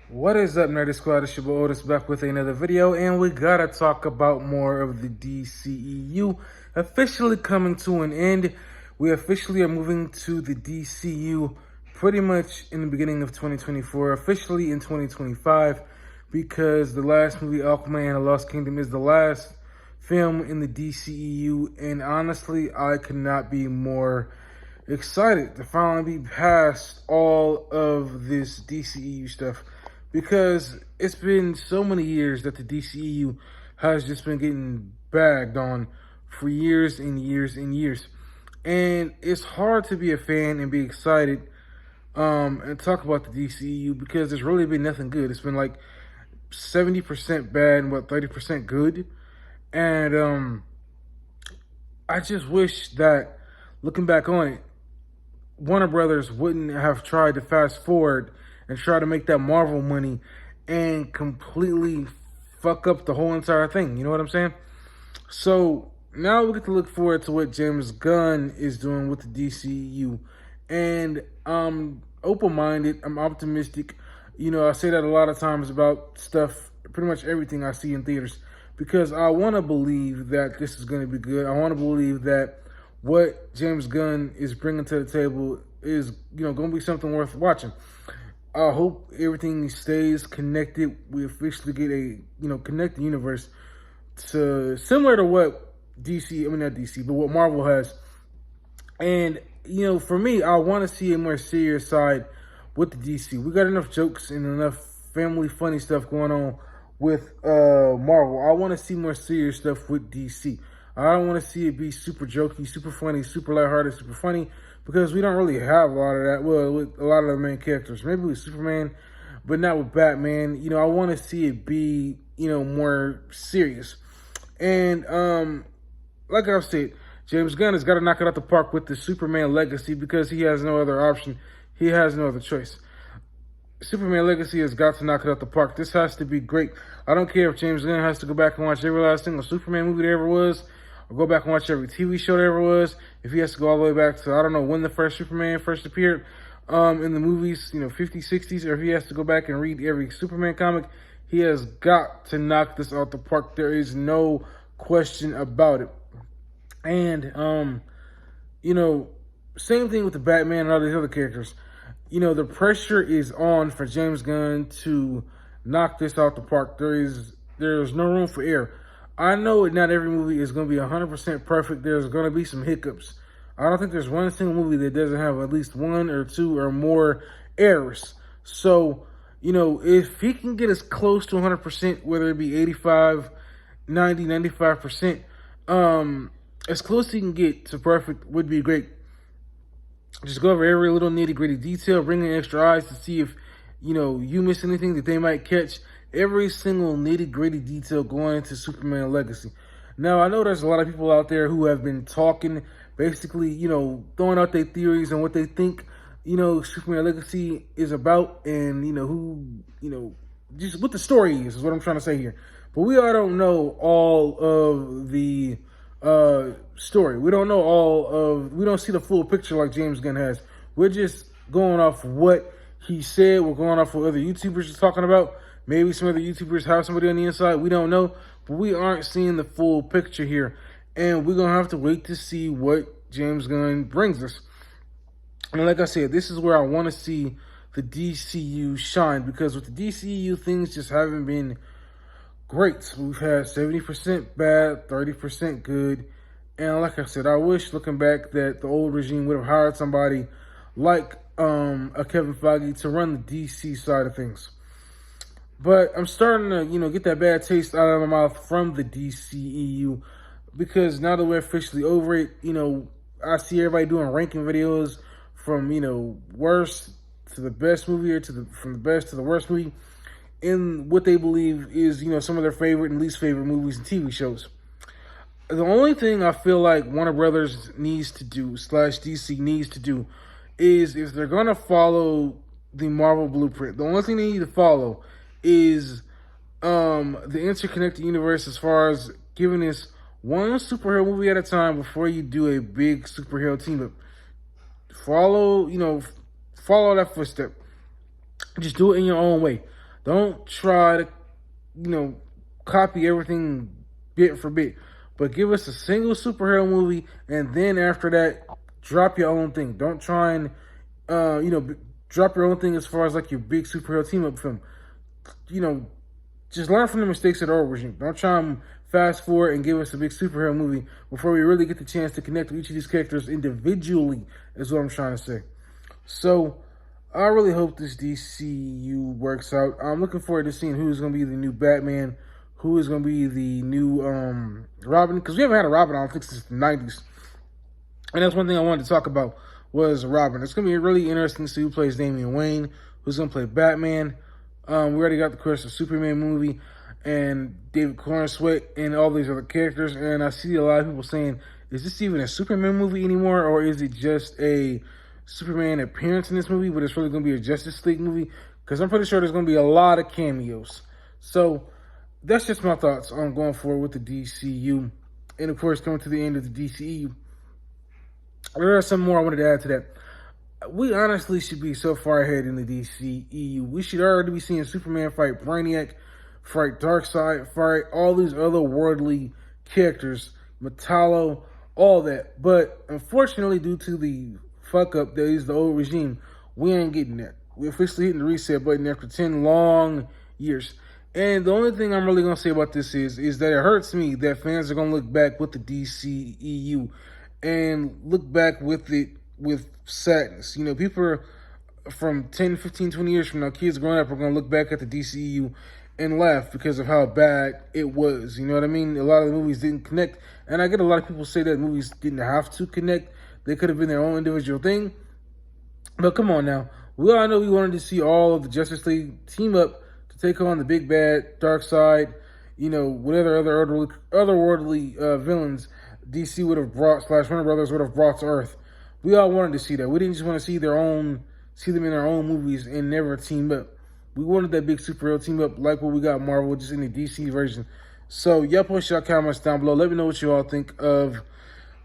What is up, Nerdy Squad? It's your boy Otis back with another video, and we gotta talk about more of the DCEU officially coming to an end. We officially are moving to the DCU pretty much in the beginning of 2024, officially in 2025, because the last movie, Aquaman and the Lost Kingdom, is the last film in the DCEU, and honestly, I could not be more excited to finally be past all of this DCEU stuff, because it's been so many years that the DCEU has just been getting bagged on for years and years and years. And it's hard to be a fan and be excited and talk about the DCEU because there's really been nothing good. It's been like 70% bad and 30% good. And I just wish that, looking back on it, Warner Brothers wouldn't have tried to fast forward and try to make that Marvel money and completely fuck up the whole entire thing. You know what I'm saying? So now we get to look forward to what James Gunn is doing with the DCU. And I'm open-minded. I'm optimistic. You know, I say that a lot of times about stuff, pretty much everything I see in theaters, because I want to believe that this is going to be good. I want to believe that what James Gunn is bringing to the table is, going to be something worth watching. I hope everything stays connected. We officially get a, connected universe to similar to what not DC, but what Marvel has. And, for me, I want to see a more serious side with the DC. We got enough jokes and enough family funny stuff going on with Marvel. I want to see more serious stuff with DC. I don't want to see it be super jokey, super funny, super lighthearted, super funny, because we don't really have a lot of that. Well, with a lot of the main characters, maybe with Superman, but not with Batman. I want to see it be, more serious. And like I've said, James Gunn has got to knock it out the park with the Superman Legacy, because he has no other option. He has no other choice. Superman Legacy has got to knock it out the park. This has to be great. I don't care if James Gunn has to go back and watch every last single Superman movie there ever was, or go back and watch every TV show there ever was. If he has to go all the way back to, I don't know, when the first Superman first appeared in the movies, 50s, 60s, or if he has to go back and read every Superman comic, he has got to knock this out the park. There is no question about it. And, same thing with the Batman and all these other characters. The pressure is on for James Gunn to knock this out the park. There's no room for error. I know not every movie is going to be 100% perfect. There's going to be some hiccups. I don't think there's one single movie that doesn't have at least one or two or more errors. So, if he can get as close to 100%, whether it be 85, 90, 95%, as close as he can get to perfect would be great. Just go over every little nitty-gritty detail, bring in extra eyes to see if, you miss anything that they might catch. Every single nitty-gritty detail going into Superman Legacy. Now, I know there's a lot of people out there who have been talking, basically, throwing out their theories on what they think, Superman Legacy is about, and, just what the story is what I'm trying to say here. But we all don't know all of the story. We don't know we don't see the full picture like James Gunn has. We're just going off what he said. We're going off what other YouTubers are talking about. Maybe some other YouTubers have somebody on the inside. We don't know. But we aren't seeing the full picture here. And we're going to have to wait to see what James Gunn brings us. And like I said, this is where I want to see the DCU shine. Because with the DCU, things just haven't been great. We've had 70% bad, 30% good. And like I said, I wish, looking back, that the old regime would have hired somebody like a Kevin Feige to run the DC side of things. But I'm starting to, get that bad taste out of my mouth from the DCEU, because now that we're officially over it, I see everybody doing ranking videos from, worst to the best movie, or from the best to the worst movie, in what they believe is, some of their favorite and least favorite movies and TV shows. The only thing I feel like Warner Brothers needs to do, / DC needs to do, is if they're going to follow the Marvel blueprint, the only thing they need to follow is the interconnected universe, as far as giving us one superhero movie at a time before you do a big superhero team up. Follow that footstep. Just do it in your own way. Don't try to, copy everything bit for bit, but give us a single superhero movie, and then after that, drop your own thing. Don't try and, drop your own thing as far as like your big superhero team up film. Just learn from the mistakes of the old regime. Don't try and fast forward and give us a big superhero movie before we really get the chance to connect with each of these characters individually, is what I'm trying to say. So, I really hope this DCU works out. I'm looking forward to seeing who's going to be the new Batman, who is going to be the new Robin, because we haven't had a Robin, I don't think, since the 90s. And that's one thing I wanted to talk about was Robin. It's going to be really interesting to see who plays Damian Wayne, who's going to play Batman. We already got, of course, the Superman movie and David Cornsweet and all these other characters. And I see a lot of people saying, is this even a Superman movie anymore, or is it just a Superman appearance in this movie, but it's really going to be a Justice League movie? Because I'm pretty sure there's going to be a lot of cameos. So that's just my thoughts on going forward with the DCU. And, of course, coming to the end of the DCEU. There are some more I wanted to add to that. We honestly should be so far ahead in the DCEU. We should already be seeing Superman fight Brainiac, fight Darkseid, fight all these otherworldly characters, Metallo, all that. But unfortunately, due to the fuck up that is the old regime, we ain't getting that. We're officially hitting the reset button after 10 long years. And the only thing I'm really going to say about this is that it hurts me that fans are going to look back with the DCEU and look back with it with sadness. People are, from 10, 15, 20 years from now, kids growing up are going to look back at the DCEU and laugh because of how bad it was. You know what I mean? A lot of the movies didn't connect. And I get a lot of people say that movies didn't have to connect. They could have been their own individual thing. But come on now. We all know we wanted to see all of the Justice League team up to take on the big bad, Darkseid, whatever other otherworldly villains DC would have brought, / Warner Brothers would have brought to Earth. We all wanted to see that. We didn't just want to see them in their own movies and never team up. We wanted that big superhero team up like what we got Marvel, just in the DC version. So, y'all post your comments down below. Let me know what you all think of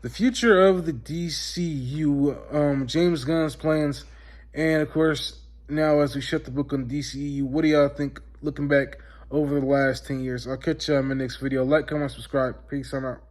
the future of the DCU, James Gunn's plans, and of course, now as we shut the book on DCEU, what do y'all think looking back over the last 10 years? I'll catch y'all in my next video. Like, comment, subscribe. Peace on out.